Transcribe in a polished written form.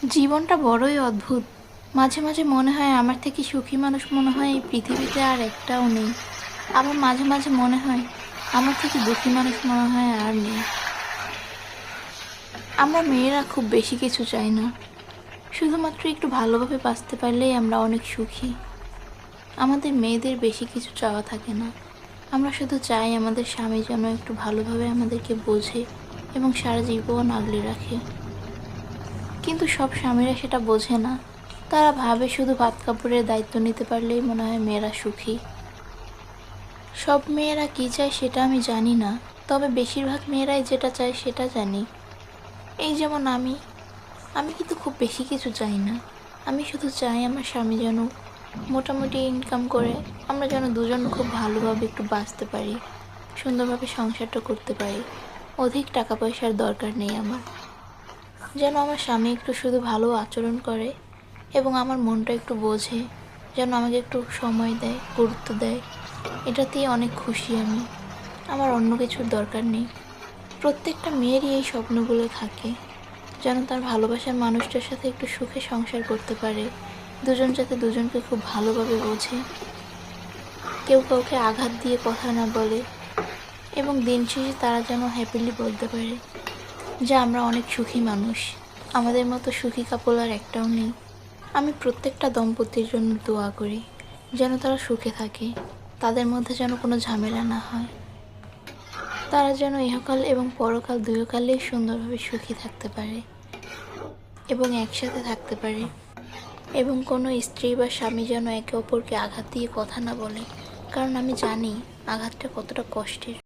জীবনটা বড়ই অদ্ভুত। মাঝে মাঝে মনে হয় আমার থেকে সুখী মানুষ মনে হয় এই পৃথিবীতে আর একটাও নেই। আবার মাঝে মাঝে মনে হয় আমার থেকে দুঃখী মানুষ মনে হয় আর নেই। আমরা মেয়েরা খুব বেশি কিছু চাই না, শুধুমাত্র একটু ভালোভাবে বাঁচতে পারলেই আমরা অনেক সুখী। আমাদের মেয়েদের বেশি কিছু চাওয়া থাকে না। আমরা শুধু চাই আমাদের স্বামী যেন একটু ভালোভাবে আমাদেরকে বোঝে এবং সারা জীবন আগলে রাখে। কিন্তু সব স্বামীরা সেটা বোঝে না। তারা ভাবে শুধু ভাত কাপড়ের দায়িত্ব নিতে পারলেই মনে হয় মেয়েরা সুখী। সব মেয়েরা কী চায় সেটা আমি জানি না, তবে বেশিরভাগ মেয়েরাই যেটা চায় সেটা জানি। এই যেমন আমি আমি কিন্তু খুব বেশি কিছু চাই না। আমি শুধু চাই আমার স্বামী যেন মোটামুটি ইনকাম করে, আমরা যেন দুজন খুব ভালোভাবে একটু বাঁচতে পারি, সুন্দরভাবে সংসারটা করতে পারি। অধিক টাকা পয়সার দরকার নেই আমার। যেন আমার স্বামী একটু শুধু ভালো আচরণ করে এবং আমার মনটা একটু বোঝে, যেন আমাকে একটু সময় দেয়, গুরুত্ব দেয়। এটাতেই অনেক খুশি আমি। আমার অন্য কিছুর দরকার নেই। প্রত্যেকটা মেয়েরই এই স্বপ্নগুলো থাকে, যেন তার ভালোবাসার মানুষটার সাথে একটু সুখে সংসার করতে পারে, দুজন যাতে দুজনকে খুব ভালোভাবে বোঝে, কেউ কাউকে আঘাত দিয়ে কথা না বলে, এবং দিন শেষে তারা যেন হ্যাপিলি বলতে পারে যে আমরা অনেক সুখী মানুষ। আমাদের মতো সুখী কাপল আর একটাও নেই। আমি প্রত্যেকটা দম্পতির জন্য দোয়া করি যেন তারা সুখে থাকে, তাদের মধ্যে যেন কোনো ঝামেলা না হয়, তারা যেন ইহকাল এবং পরকাল দুইকালেই সুন্দরভাবে সুখী থাকতে পারে এবং একসাথে থাকতে পারে, এবং কোনো স্ত্রী বা স্বামী যেন একে অপরকে আঘাত দিয়ে কথা না বলে, কারণ আমি জানি আঘাতটা কতটা কষ্টের।